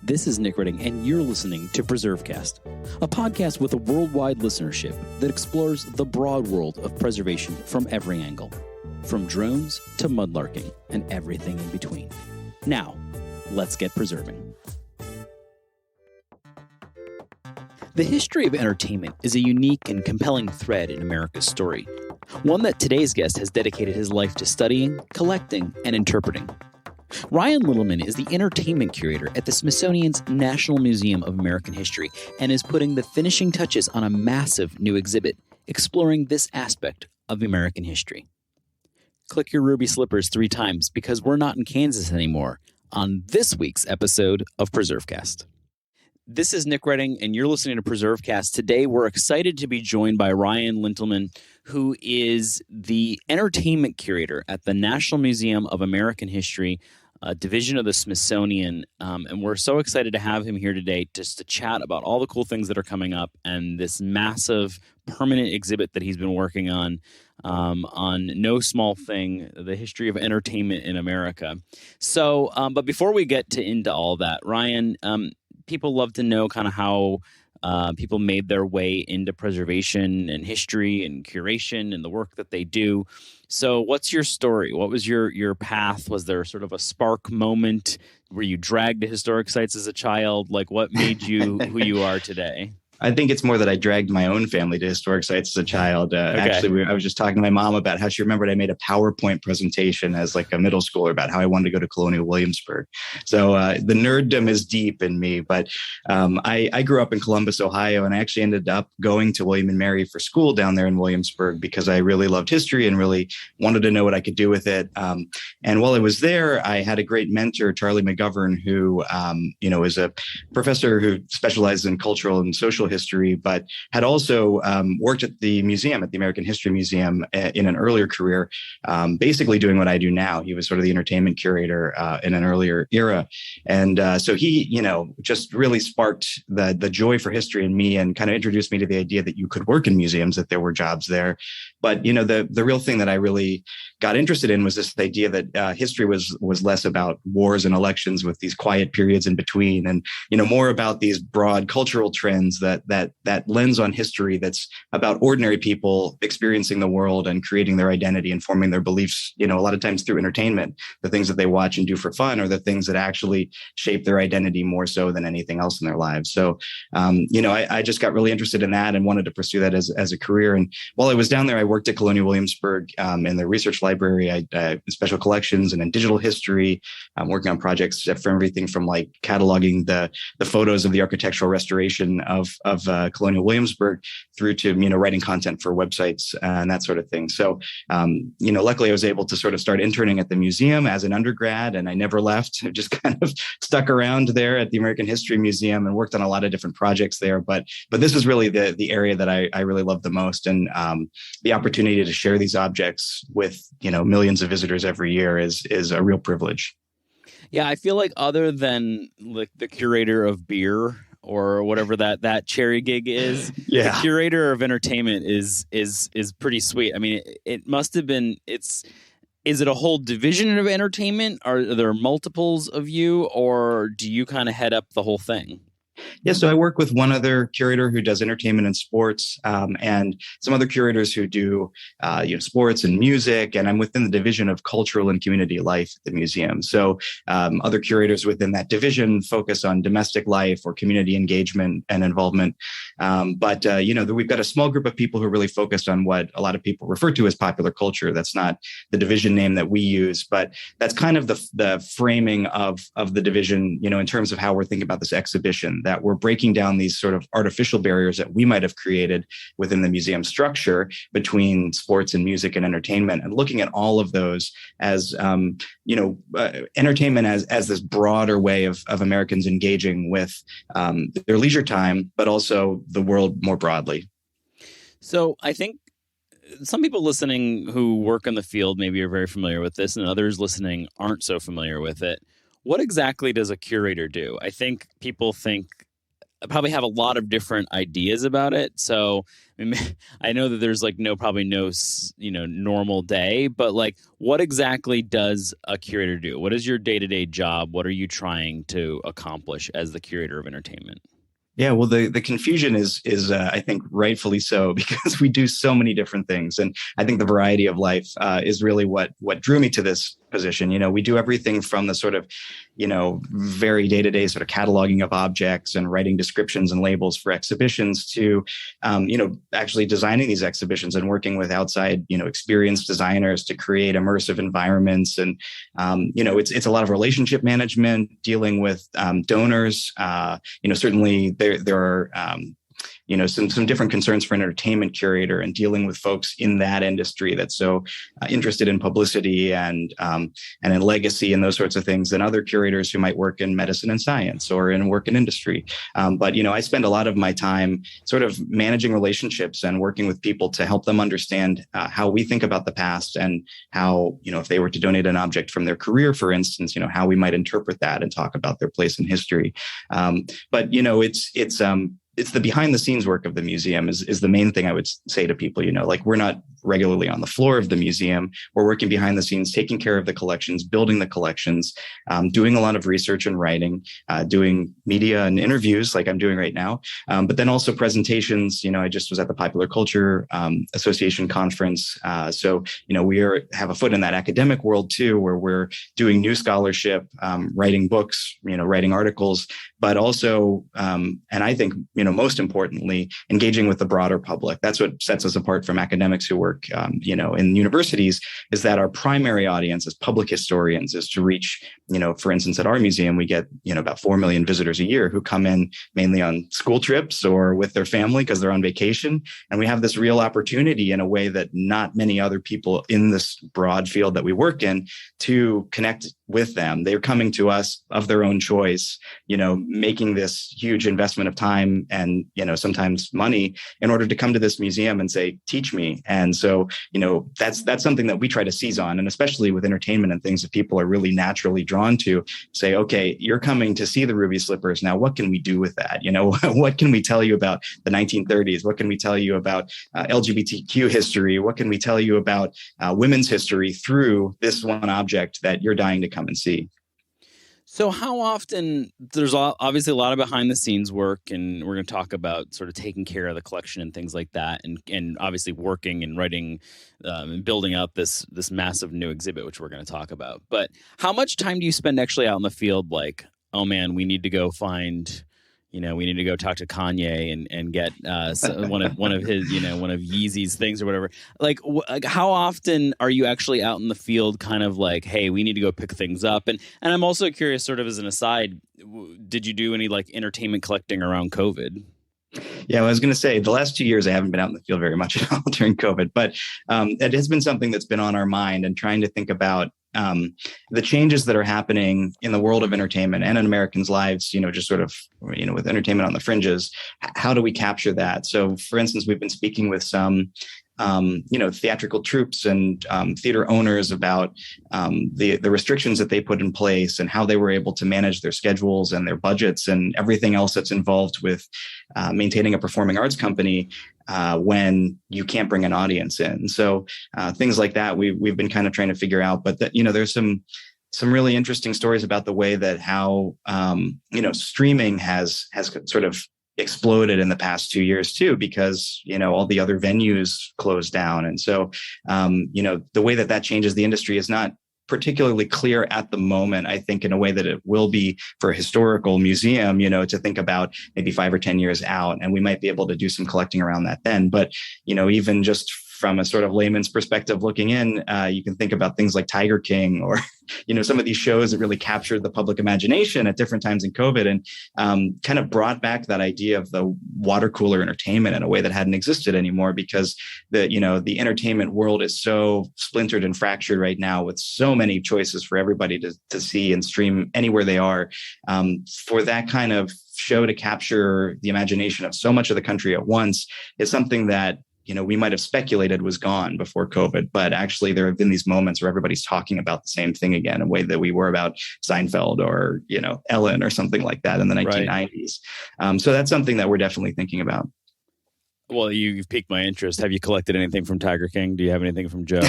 This is Nick Redding, and you're listening to PreserveCast, a podcast with a worldwide listenership that explores the broad world of preservation from every angle, from drones to mudlarking and everything in between. Now, let's get preserving. The history of entertainment is a unique and compelling thread in America's story, one that today's guest has dedicated his life to studying, collecting, and interpreting. Ryan Lintelman is the Entertainment Curator at the Smithsonian's National Museum of American History and is putting the finishing touches on a massive new exhibit exploring this aspect of American history. Click your ruby slippers 3 times because we're not in Kansas anymore on this week's episode of PreserveCast. This is Nick Redding, and you're listening to PreserveCast. Today, we're excited to be joined by Ryan Lintelman, who is the Entertainment Curator at the National Museum of American History, a division of the Smithsonian. And we're so excited to have him here today just to chat about all the cool things that are coming up and this massive permanent exhibit that he's been working on no small thing, the history of entertainment in America. So, but before we get into all that, Ryan, people love to know kind of how people made their way into preservation and history and curation and the work that they do. So what's your story? What was your path? Was there sort of a spark moment? Were you dragged to historic sites as a child? Like, what made you who you are today? I think it's more that I dragged my own family to historic sites as a child. Actually, I was just talking to my mom about how she remembered I made a PowerPoint presentation as like a middle schooler about how I wanted to go to Colonial Williamsburg. So the nerddom is deep in me. But I grew up in Columbus, Ohio, and I actually ended up going to William and Mary for school down there in Williamsburg because I really loved history and really wanted to know what I could do with it. And while I was there, I had a great mentor, Charlie McGovern, who is a professor who specialized in cultural and social history, but had also worked at the museum, at the American History Museum in an earlier career, basically doing what I do now. He was sort of the entertainment curator in an earlier era. And so he, just really sparked the joy for history in me and kind of introduced me to the idea that you could work in museums, that there were jobs there. But, the real thing that I really got interested in was this idea that history was less about wars and elections with these quiet periods in between and, more about these broad cultural trends that lens on history that's about ordinary people experiencing the world and creating their identity and forming their beliefs, a lot of times through entertainment. The things that they watch and do for fun are the things that actually shape their identity more so than anything else in their lives. So, I just got really interested in that and wanted to pursue that as a career. And while I was down there, I worked at Colonial Williamsburg in the research library, I special collections and in digital history, working on projects from everything from like cataloging the photos of the architectural restoration of Colonial Williamsburg through to, writing content for websites and that sort of thing. So, luckily I was able to sort of start interning at the museum as an undergrad, and I never left. I just kind of stuck around there at the American History Museum and worked on a lot of different projects there. But this is really the area that I really love the most. And the opportunity to share these objects with, millions of visitors every year is a real privilege. Yeah, I feel like other than like the curator of beer or whatever that cherry gig is, yeah, the curator of entertainment is pretty sweet. I mean, it must have been. Is it a whole division of entertainment? Are there multiples of you, or do you kind of head up the whole thing? Yeah, so I work with one other curator who does entertainment and sports, and some other curators who do sports and music. And I'm within the division of cultural and community life at the museum. So other curators within that division focus on domestic life or community engagement and involvement. But we've got a small group of people who are really focused on what a lot of people refer to as popular culture. That's not the division name that we use, but that's kind of the framing of the division, in terms of how we're thinking about this exhibition, that we're breaking down these sort of artificial barriers that we might have created within the museum structure between sports and music and entertainment, and looking at all of those as, entertainment as this broader way of Americans engaging with their leisure time, but also the world more broadly. So I think some people listening who work in the field maybe are very familiar with this, and others listening aren't so familiar with it. What exactly does a curator do? I think people think probably have a lot of different ideas about it. So I mean, I know that there's like probably no normal day, but like what exactly does a curator do? What is your day-to-day job? What are you trying to accomplish as the curator of entertainment? Yeah, well, the confusion is I think rightfully so, because we do so many different things, and I think the variety of life is really what drew me to this position. We do everything from the sort of very day-to-day sort of cataloging of objects and writing descriptions and labels for exhibitions to actually designing these exhibitions and working with outside experienced designers to create immersive environments. And it's a lot of relationship management, dealing with donors. Certainly there are some different concerns for an entertainment curator and dealing with folks in that industry that's so interested in publicity and in legacy and those sorts of things than other curators who might work in medicine and science or work in industry. But I spend a lot of my time sort of managing relationships and working with people to help them understand how we think about the past and how, if they were to donate an object from their career, for instance, how we might interpret that and talk about their place in history. But it's the behind the scenes work of the museum is the main thing I would say to people. Like, we're not regularly on the floor of the museum. We're working behind the scenes, taking care of the collections, building the collections, doing a lot of research and writing, doing media and interviews like I'm doing right now. But then also presentations. I just was at the Popular Culture Association conference. So we have a foot in that academic world too, where we're doing new scholarship, writing books, writing articles, but also, and I think, most importantly, engaging with the broader public. That's what sets us apart from academics who work, in universities, is that our primary audience as public historians is to reach, for instance, at our museum, we get, about 4 million visitors a year who come in mainly on school trips or with their family because they're on vacation. And we have this real opportunity in a way that not many other people in this broad field that we work in to connect with them. They're coming to us of their own choice, making this huge investment of time and, sometimes money in order to come to this museum and say, teach me. And so, that's something that we try to seize on. And especially with entertainment and things that people are really naturally drawn to, say, okay, you're coming to see the Ruby Slippers. Now, what can we do with that? What can we tell you about the 1930s? What can we tell you about LGBTQ history? What can we tell you about women's history through this one object that you're dying to come and see? So how often, there's obviously a lot of behind the scenes work, and we're going to talk about sort of taking care of the collection and things like that, and obviously working and writing and building out this massive new exhibit, which we're going to talk about. But how much time do you spend actually out in the field, like, oh man, we need to go find, we need to go talk to Kanye and get one of his, one of Yeezy's things or whatever. Like, how often are you actually out in the field, kind of like, hey, we need to go pick things up? And I'm also curious, sort of as an aside, did you do any like entertainment collecting around COVID? Yeah, well, I was going to say the last 2 years I haven't been out in the field very much at all during COVID, but it has been something that's been on our mind and trying to think about the changes that are happening in the world of entertainment and in Americans' lives, just sort of, with entertainment on the fringes. How do we capture that? So, for instance, we've been speaking with some theatrical troupes and theater owners about the restrictions that they put in place and how they were able to manage their schedules and their budgets and everything else that's involved with maintaining a performing arts company when you can't bring an audience in. So things like that we've been kind of trying to figure out. But that, there's some really interesting stories about the way that how streaming has sort of exploded in the past 2 years too, because, all the other venues closed down. And so, the way that changes the industry is not particularly clear at the moment, I think, in a way that it will be for a historical museum, to think about maybe 5 or 10 years out. And we might be able to do some collecting around that then. But, even just from a sort of layman's perspective looking in, you can think about things like Tiger King or, some of these shows that really captured the public imagination at different times in COVID and kind of brought back that idea of the water cooler entertainment in a way that hadn't existed anymore, because the entertainment world is so splintered and fractured right now with so many choices for everybody to see and stream anywhere they are. For that kind of show to capture the imagination of so much of the country at once is something that we might have speculated was gone before COVID, but actually there have been these moments where everybody's talking about the same thing again, in a way that we were about Seinfeld or, Ellen or something like that in the 1990s. Right. So that's something that we're definitely thinking about. Well, you've piqued my interest. Have you collected anything from Tiger King? Do you have anything from Joe?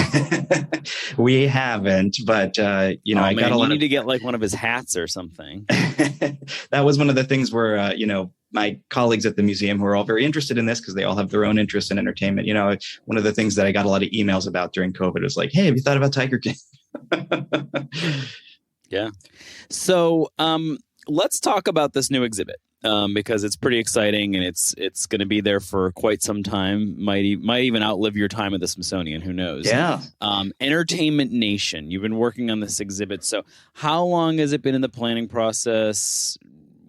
We haven't, but I got a lot. You need to get like one of his hats or something. That was one of the things where my colleagues at the museum, who are all very interested in this because they all have their own interest in entertainment. One of the things that I got a lot of emails about during COVID was like, "Hey, have you thought about Tiger King?" Yeah. So let's talk about this new exhibit. Because it's pretty exciting and it's going to be there for quite some time. Might even outlive your time at the Smithsonian. Who knows? Yeah. Entertainment Nation. You've been working on this exhibit. So how long has it been in the planning process?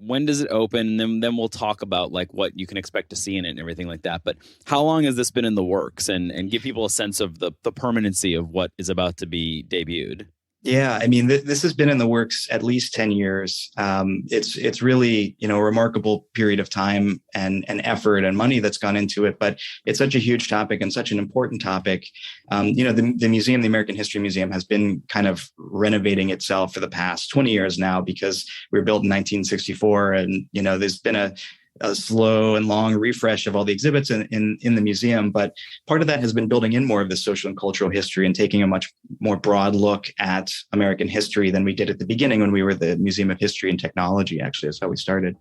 When does it open? And then we'll talk about like what you can expect to see in it and everything like that. But how long has this been in the works? And give people a sense of the permanency of what is about to be debuted. Yeah, I mean, this has been in the works at least 10 years. It's really, a remarkable period of time and effort and money that's gone into it. But it's such a huge topic and such an important topic. The museum, the American History Museum, has been kind of renovating itself for the past 20 years now, because we were built in 1964. And, there's been a slow and long refresh of all the exhibits in the museum. But part of that has been building in more of the social and cultural history and taking a much more broad look at American history than we did at the beginning when we were the Museum of History and Technology. Actually, that's how we started.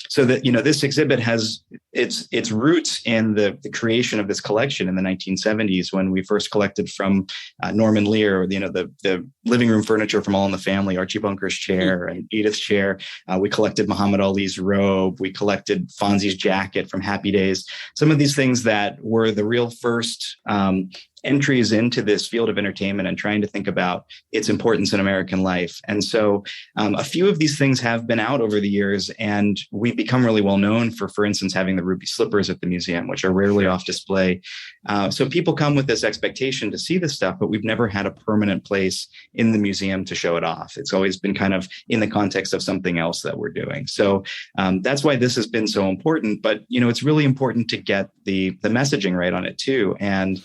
So that, this exhibit has its roots in the creation of this collection in the 1970s, when we first collected from Norman Lear, the living room furniture from All in the Family, Archie Bunker's chair and Edith's chair. We collected Muhammad Ali's robe. We collected Fonzie's jacket from Happy Days. Some of these things that were the real first entries into this field of entertainment and trying to think about its importance in American life. And so a few of these things have been out over the years, and we've become really well known for instance, having the ruby slippers at the museum, which are rarely off display. So people come with this expectation to see this stuff, but we've never had a permanent place in the museum to show it off. It's always been kind of in the context of something else that we're doing. So that's why this has been so important. But, it's really important to get the messaging right on it too. And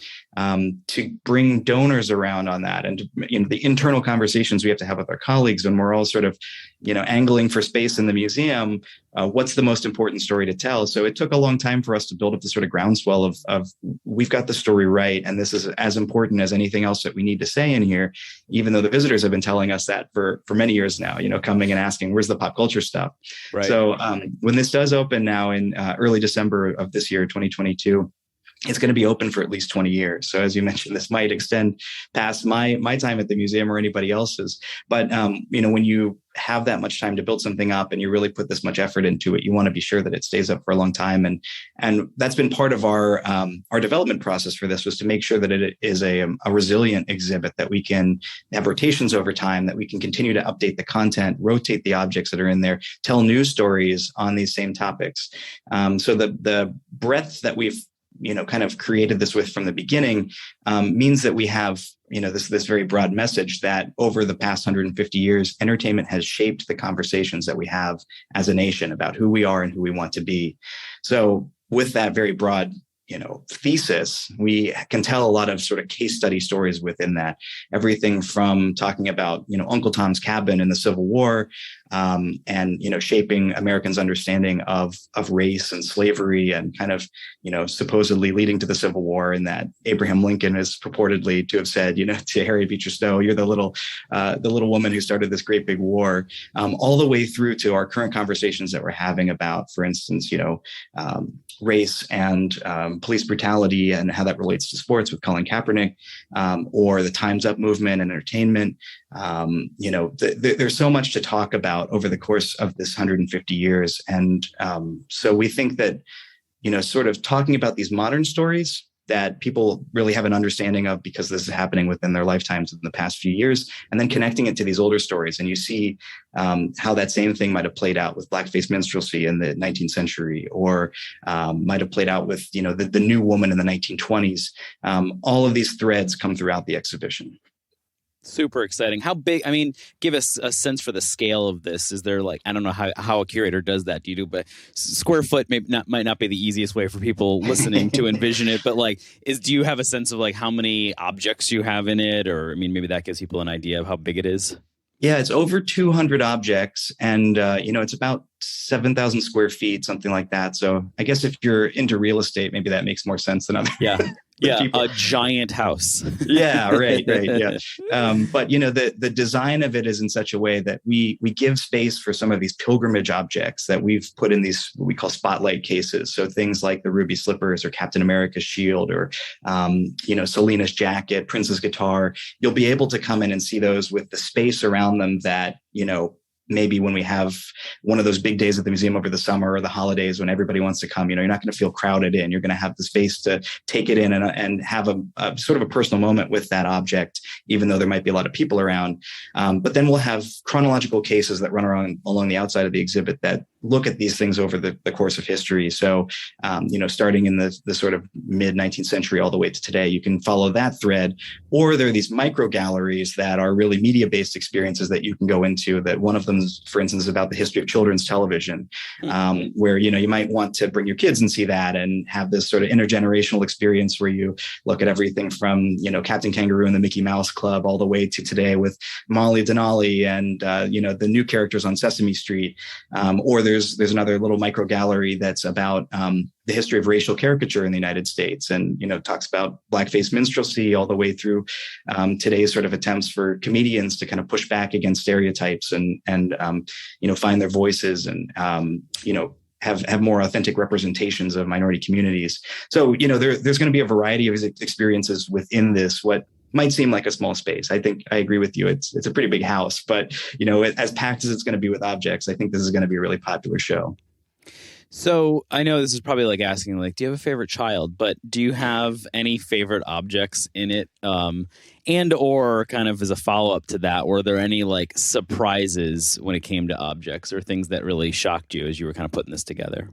to bring donors around on that, and the internal conversations we have to have with our colleagues when we're all sort of, angling for space in the museum. What's the most important story to tell? So it took a long time for us to build up the sort of groundswell of we've got the story right, and this is as important as anything else that we need to say in here, even though the visitors have been telling us that for many years now, coming and asking, where's the pop culture stuff? Right. So when this does open now in early December of this year, 2022, it's going to be open for at least 20 years. So as you mentioned, this might extend past my time at the museum or anybody else's. But, when you have that much time to build something up and you really put this much effort into it, you want to be sure that it stays up for a long time. And that's been part of our development process for this, was to make sure that it is a resilient exhibit, that we can have rotations over time, that we can continue to update the content, rotate the objects that are in there, tell news stories on these same topics. So the breadth that we've kind of created this with from the beginning means that we have, this very broad message that over the past 150 years, entertainment has shaped the conversations that we have as a nation about who we are and who we want to be. So with that very broad thesis, we can tell a lot of sort of case study stories within that. Everything from talking about, Uncle Tom's Cabin in the Civil War, and, shaping Americans' understanding of race and slavery, and kind of, supposedly leading to the Civil War, in that Abraham Lincoln is purportedly to have said, to Harriet Beecher Stowe, you're the little woman who started this great big war, all the way through to our current conversations that we're having about, for instance, race and police brutality and how that relates to sports with Colin Kaepernick, or the Time's Up movement and entertainment. There's so much to talk about over the course of this 150 years. And so we think that, sort of talking about these modern stories that people really have an understanding of, because this is happening within their lifetimes in the past few years, and then connecting it to these older stories. And you see how that same thing might have played out with blackface minstrelsy in the 19th century, or might have played out with, the new woman in the 1920s. All of these threads come throughout the exhibition. Super exciting. How big, I mean, give us a sense for the scale of this. Is there like, I don't know how a curator does that. Do you do, but square foot might not be the easiest way for people listening to envision it, but like, do you have a sense of like how many objects you have in it? Or, I mean, maybe that gives people an idea of how big it is. Yeah, it's over 200 objects, and it's about 7,000 square feet, something like that. So I guess if you're into real estate, maybe that makes more sense than other. Yeah. People. A giant house. Yeah, right. Yeah. But, the design of it is in such a way that we give space for some of these pilgrimage objects that we've put in these, what we call spotlight cases. So things like the ruby slippers or Captain America's shield or, Selena's jacket, Prince's guitar. You'll be able to come in and see those with the space around them that, maybe when we have one of those big days at the museum over the summer or the holidays when everybody wants to come, you're not going to feel crowded in. You're going to have the space to take it in and have a sort of a personal moment with that object, even though there might be a lot of people around. But then we'll have chronological cases that run around along the outside of the exhibit that look at these things over the course of history. So, starting in the sort of mid 19th century all the way to today, you can follow that thread. Or there are these micro galleries that are really media-based experiences that you can go into. That one of them, for instance, is about the history of children's television, where, you might want to bring your kids and see that and have this sort of intergenerational experience where you look at everything from, Captain Kangaroo and the Mickey Mouse Club all the way to today with Molly Denali and, the new characters on Sesame Street. Or there's another little micro gallery that's about the history of racial caricature in the United States, and talks about blackface minstrelsy all the way through today's sort of attempts for comedians to kind of push back against stereotypes and find their voices and have more authentic representations of minority communities. So there's going to be a variety of experiences within this. What might seem like a small space. I think I agree with you. It's a pretty big house, but as packed as it's going to be with objects, I think this is going to be a really popular show. So I know this is probably like asking, like, do you have a favorite child? But do you have any favorite objects in it? And or kind of as a follow-up to that, were there any like surprises when it came to objects or things that really shocked you as you were kind of putting this together?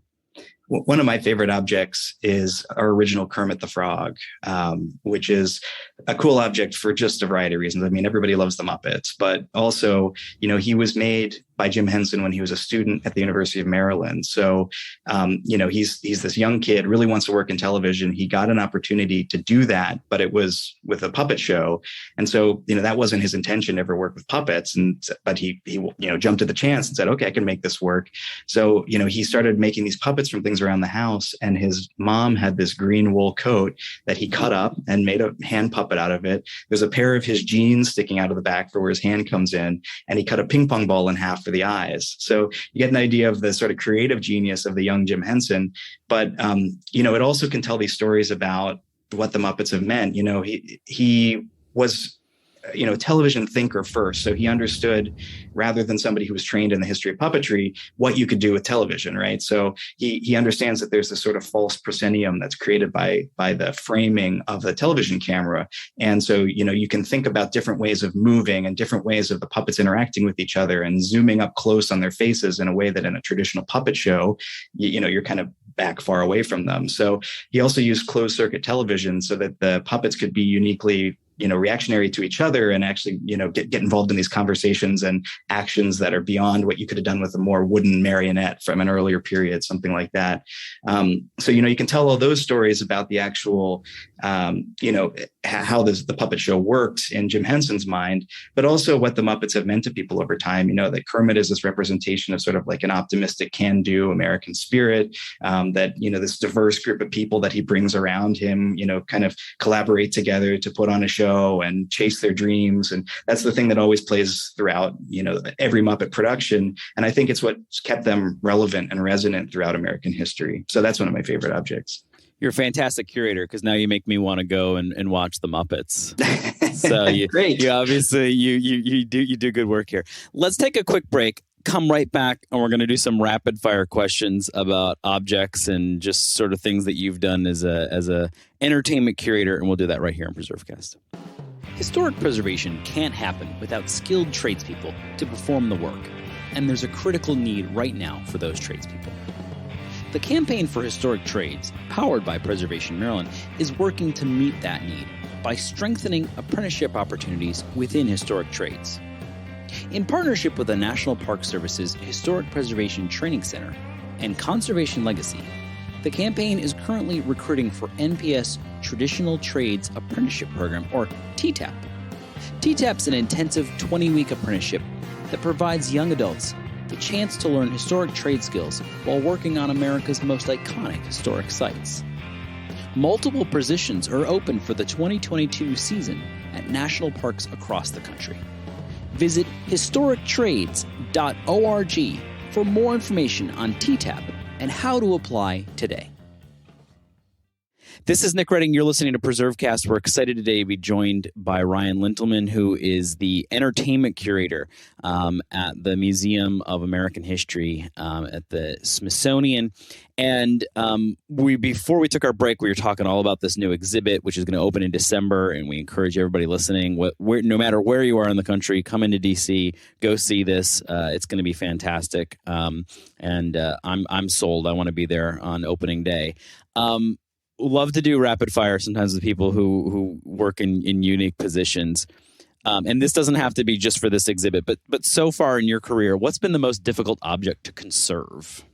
One of my favorite objects is our original Kermit the Frog, which is a cool object for just a variety of reasons. I mean, everybody loves the Muppets, but also, he was made by Jim Henson when he was a student at the University of Maryland. So, he's this young kid, really wants to work in television. He got an opportunity to do that, but it was with a puppet show. And so, that wasn't his intention to ever work with puppets. But he jumped at the chance and said, okay, I can make this work. So, he started making these puppets from things around the house. And his mom had this green wool coat that he cut up and made a hand puppet out of it. There's a pair of his jeans sticking out of the back for where his hand comes in. And he cut a ping pong ball in half for the eyes. So you get an idea of the sort of creative genius of the young Jim Henson. But, it also can tell these stories about what the Muppets have meant. He was television thinker first. So he understood, rather than somebody who was trained in the history of puppetry, what you could do with television, right? So he understands that there's this sort of false proscenium that's created by the framing of the television camera. And so, you can think about different ways of moving and different ways of the puppets interacting with each other and zooming up close on their faces in a way that in a traditional puppet show, you're kind of back far away from them. So he also used closed circuit television so that the puppets could be uniquely reactionary to each other and actually, get involved in these conversations and actions that are beyond what you could have done with a more wooden marionette from an earlier period, something like that. So, you can tell all those stories about the actual, how the puppet show worked in Jim Henson's mind, but also what the Muppets have meant to people over time. That Kermit is this representation of sort of like an optimistic, can-do American spirit, that, this diverse group of people that he brings around him, kind of collaborate together to put on a show and chase their dreams. And that's the thing that always plays throughout, every Muppet production. And I think it's what's kept them relevant and resonant throughout American history. So that's one of my favorite objects. You're a fantastic curator because now you make me want to go and watch the Muppets. So Great. You obviously you do good work here. Let's take a quick break. Come right back, and we're going to do some rapid fire questions about objects and just sort of things that you've done as a entertainment curator, and we'll do that right here on PreserveCast. Historic preservation can't happen without skilled tradespeople to perform the work, and there's a critical need right now for those tradespeople. The Campaign for Historic Trades, powered by Preservation Maryland, is working to meet that need by strengthening apprenticeship opportunities within historic trades. In partnership with the National Park Service's Historic Preservation Training Center and Conservation Legacy, the campaign is currently recruiting for NPS Traditional Trades Apprenticeship Program, or TTAP. TTAP's an intensive 20-week apprenticeship that provides young adults the chance to learn historic trade skills while working on America's most iconic historic sites. Multiple positions are open for the 2022 season at national parks across the country. Visit historictrades.org for more information on TTAP and how to apply today. This is Nick Redding. You're listening to PreserveCast. We're excited today to be joined by Ryan Lintelman, who is the Entertainment Curator at the Museum of American History at the Smithsonian. And before we took our break, we were talking all about this new exhibit, which is going to open in December. And we encourage everybody listening, no matter where you are in the country, come into DC, go see this. It's going to be fantastic. I'm sold. I want to be there on opening day. Love to do rapid fire sometimes with people who work in unique positions. And this doesn't have to be just for this exhibit, but so far in your career, what's been the most difficult object to conserve?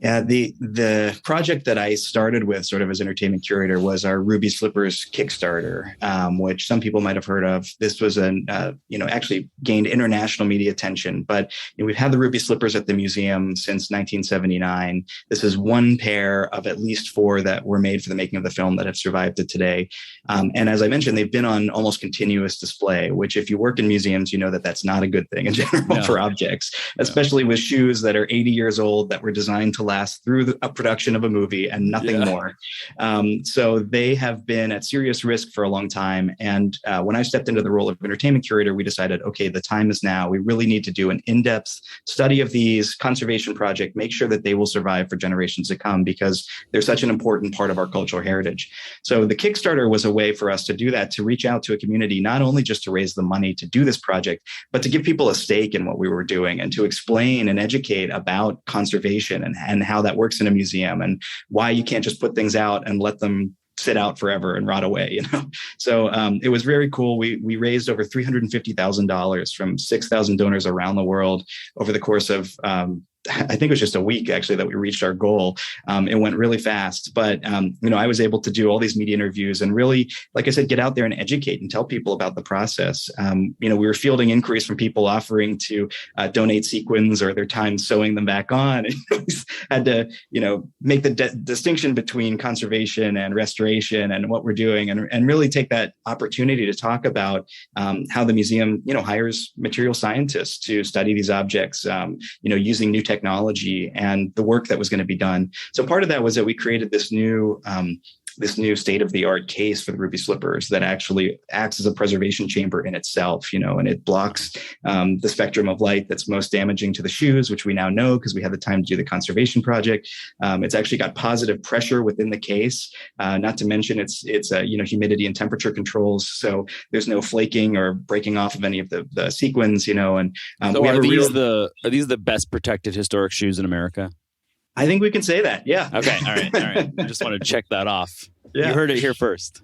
Yeah, the project that I started with sort of as entertainment curator was our Ruby Slippers Kickstarter, which some people might have heard of. This was actually gained international media attention, but we've had the Ruby Slippers at the museum since 1979. This is one pair of at least 4 that were made for the making of the film that have survived to today. And as I mentioned, they've been on almost continuous display, which if you work in museums, you know that that's not a good thing in general for objects, especially with shoes that are 80 years old that were designed to last through a production of a movie and nothing more. So they have been at serious risk for a long time. And when I stepped into the role of entertainment curator, we decided, okay, the time is now. We really need to do an in-depth study of these, conservation project, make sure that they will survive for generations to come because they're such an important part of our cultural heritage. So the Kickstarter was a way for us to do that, to reach out to a community, not only just to raise the money to do this project, but to give people a stake in what we were doing and to explain and educate about conservation and how that works in a museum and why you can't just put things out and let them sit out forever and rot away, So it was very cool. We raised over $350,000 from 6,000 donors around the world over the course of I think it was just a week actually that we reached our goal. It went really fast, but I was able to do all these media interviews and really, like I said, get out there and educate and tell people about the process. We were fielding inquiries from people offering to donate sequins or their time sewing them back on. And we had to, make the distinction between conservation and restoration and what we're doing, and really take that opportunity to talk about how the museum, hires material scientists to study these objects, using new technology and the work that was going to be done. So part of that was that we created this new state-of-the-art case for the Ruby Slippers that actually acts as a preservation chamber in itself, and it blocks the spectrum of light that's most damaging to the shoes, which we now know because we had the time to do the conservation project. It's actually got positive pressure within the case, not to mention it's humidity and temperature controls, so there's no flaking or breaking off of any of the sequins, and so are these the best protected historic shoes in America? I think we can say that. Yeah. Okay. All right. I just want to check that off. Yeah. You heard it here first.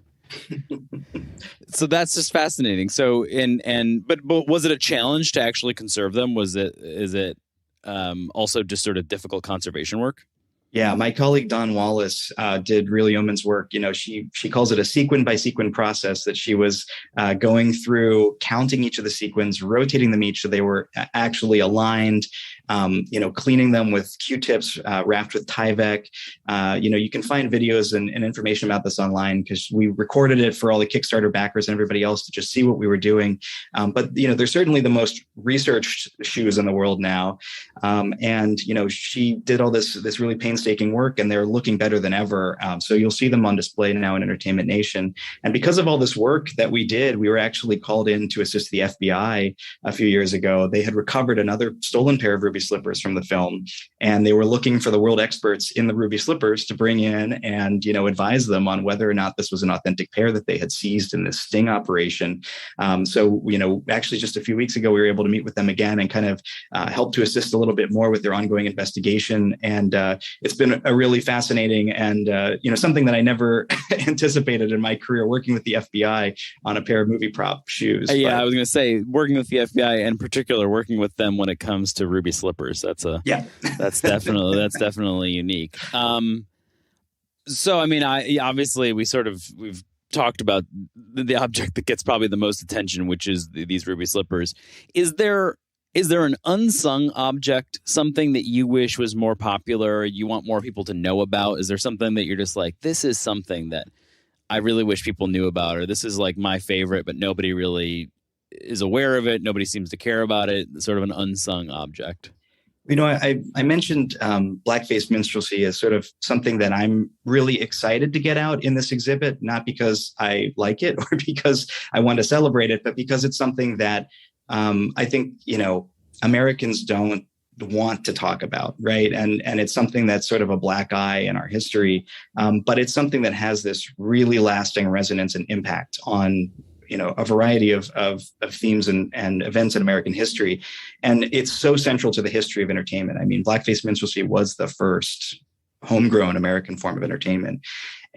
So that's just fascinating. So, but was it a challenge to actually conserve them? Is it also just sort of difficult conservation work? Yeah, my colleague Dawn Wallace did really yeoman's work. She calls it a sequin by sequin process, that she was going through, counting each of the sequins, rotating them each so they were actually aligned, cleaning them with Q-tips wrapped with Tyvek. You can find videos and information about this online because we recorded it for all the Kickstarter backers and everybody else to just see what we were doing. But they're certainly the most researched shoes in the world now. She did all this really painstaking work, and they're looking better than ever. So you'll see them on display now in Entertainment Nation. And because of all this work that we did, we were actually called in to assist the FBI a few years ago. They had recovered another stolen pair of Ruby ruby slippers from the film. And they were looking for the world experts in the ruby slippers to bring in and, advise them on whether or not this was an authentic pair that they had seized in this sting operation. So, actually just a few weeks ago, we were able to meet with them again and kind of help to assist a little bit more with their ongoing investigation. And it's been a really fascinating and, something that I never anticipated in my career, working with the FBI on a pair of movie prop shoes. I was going to say, working with the FBI, in particular, working with them when it comes to ruby slippers. That's definitely unique. So, I mean, obviously we've talked about the object that gets probably the most attention, which is these ruby slippers. Is there an unsung object, something that you wish was more popular, you want more people to know about? Is there something that you're just like, this is something that I really wish people knew about, or this is like my favorite, but nobody is aware of it. Nobody seems to care about it. Sort of an unsung object. I mentioned blackface minstrelsy as sort of something that I'm really excited to get out in this exhibit, not because I like it or because I want to celebrate it, but because it's something that I think, Americans don't want to talk about, right? And it's something that's sort of a black eye in our history, but it's something that has this really lasting resonance and impact on a variety of themes and events in American history. And it's so central to the history of entertainment. I mean, blackface minstrelsy was the first homegrown American form of entertainment.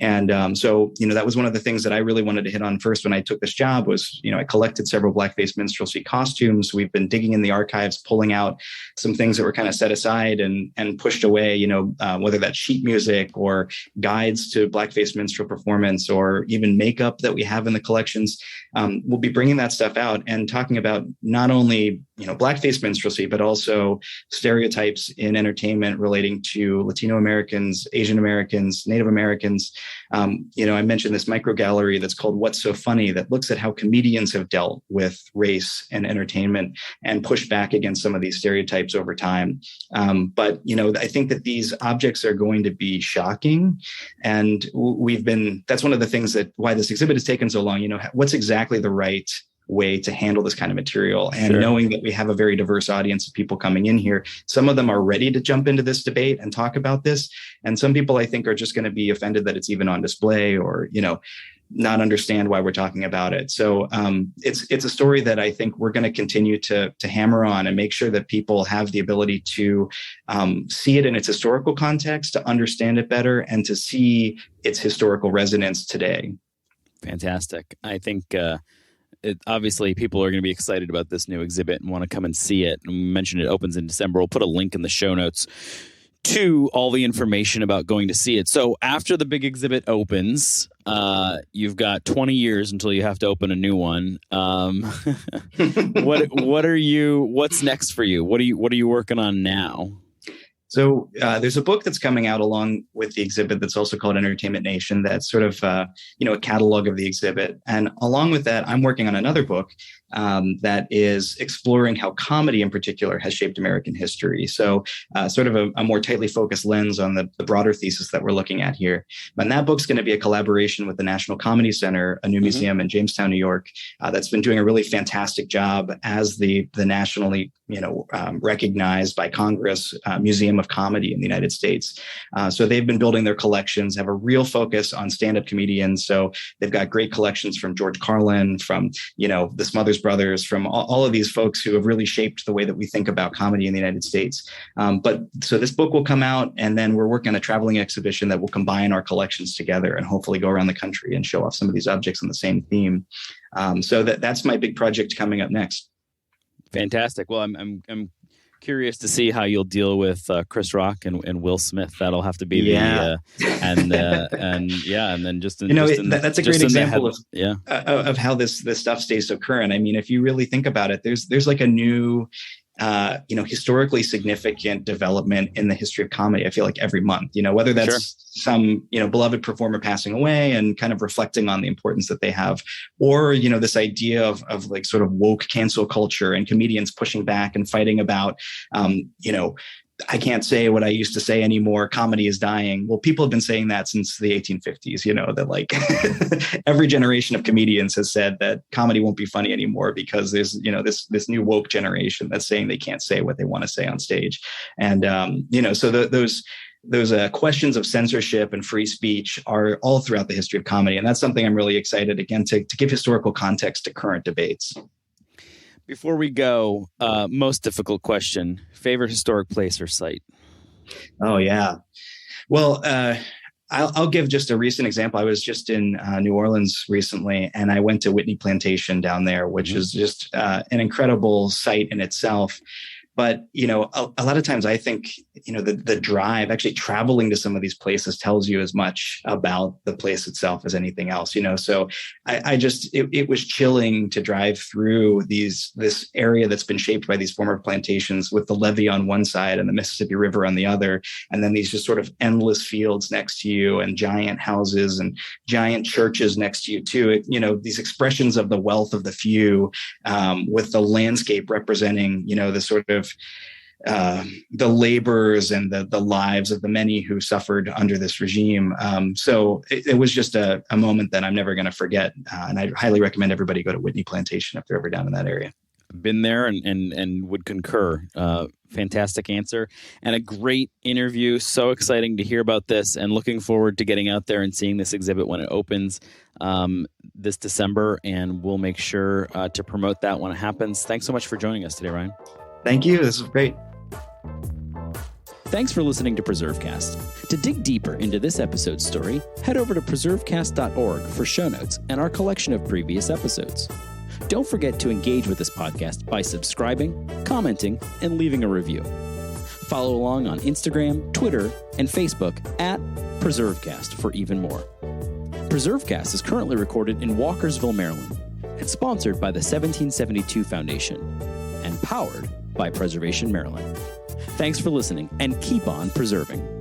And so, that was one of the things that I really wanted to hit on first when I took this job was, I collected several blackface minstrelsy costumes. We've been digging in the archives, pulling out some things that were kind of set aside and pushed away, whether that's sheet music or guides to blackface minstrel performance or even makeup that we have in the collections. We'll be bringing that stuff out and talking about not only, blackface minstrelsy, but also stereotypes in entertainment relating to Latino Americans, Asian Americans, Native Americans. I mentioned this micro gallery that's called What's So Funny that looks at how comedians have dealt with race and entertainment and pushed back against some of these stereotypes over time. But I think that these objects are going to be shocking. And that's one of the things why this exhibit has taken so long. What's exactly the right way to handle this kind of material, and Sure. Knowing that we have a very diverse audience of people coming in here. Some of them are ready to jump into this debate and talk about this. And some people I think are just going to be offended that it's even on display or, not understand why we're talking about it. So it's a story that I think we're going to continue to hammer on and make sure that people have the ability to see it in its historical context, to understand it better, and to see its historical resonance today. Fantastic. I think obviously people are going to be excited about this new exhibit and want to come and see it. And we mentioned it opens in December. We'll put a link in the show notes to all the information about going to see it. So after the big exhibit opens, you've got 20 years until you have to open a new one. What's next for you? What are you working on now? So there's a book that's coming out along with the exhibit that's also called Entertainment Nation. That's sort of, a catalog of the exhibit. And along with that, I'm working on another book that is exploring how comedy in particular has shaped American history. So sort of a more tightly focused lens on the broader thesis that we're looking at here. And that book's going to be a collaboration with the National Comedy Center, a new museum in Jamestown, New York, that's been doing a really fantastic job as the nationally recognized by Congress Museum of Comedy in the United States. So they've been building their collections, have a real focus on stand-up comedians. So they've got great collections from George Carlin, from, the Smothers Brothers, from all of these folks who have really shaped the way that we think about comedy in the United States. But so this book will come out, and then we're working on a traveling exhibition that will combine our collections together and hopefully go around the country and show off some of these objects on the same theme. So that's my big project coming up next. Fantastic. Well, I'm curious to see how you'll deal with Chris Rock and Will Smith. That'll have to be and then just that's a great example of how this stuff stays so current. I mean, if you really think about it, there's like a new historically significant development in the history of comedy. I feel like every month, whether that's some, beloved performer passing away and kind of reflecting on the importance that they have, or, this idea of like sort of woke cancel culture and comedians pushing back and fighting about, I can't say what I used to say anymore. Comedy is dying. Well, people have been saying that since the 1850s, that like every generation of comedians has said that comedy won't be funny anymore because there's, this new woke generation that's saying they can't say what they want to say on stage. And, so those questions of censorship and free speech are all throughout the history of comedy. And that's something I'm really excited, again, to give historical context to current debates. Before we go, most difficult question, favorite historic place or site? Oh, yeah. Well, I'll give just a recent example. I was just in New Orleans recently, and I went to Whitney Plantation down there, which is just an incredible site in itself. But, a lot of times I think, the drive, actually traveling to some of these places tells you as much about the place itself as anything else, So it was chilling to drive through this area that's been shaped by these former plantations with the levee on one side and the Mississippi River on the other. And then these just sort of endless fields next to you and giant houses and giant churches next to you too. These expressions of the wealth of the few with the landscape representing, the sort of the labors and the lives of the many who suffered under this regime. So it was just a moment that I'm never going to forget. And I highly recommend everybody go to Whitney Plantation if they're ever down in that area. Been there and would concur. Fantastic answer and a great interview. So exciting to hear about this and looking forward to getting out there and seeing this exhibit when it opens this December. And we'll make sure to promote that when it happens. Thanks so much for joining us today, Ryan. Thank you. This was great. Thanks for listening to PreserveCast. To dig deeper into this episode's story, head over to PreserveCast.org for show notes and our collection of previous episodes. Don't forget to engage with this podcast by subscribing, commenting, and leaving a review. Follow along on Instagram, Twitter, and Facebook at PreserveCast for even more. PreserveCast is currently recorded in Walkersville, Maryland, and sponsored by the 1772 Foundation, and powered by Preservation Maryland. Thanks for listening, and keep on preserving.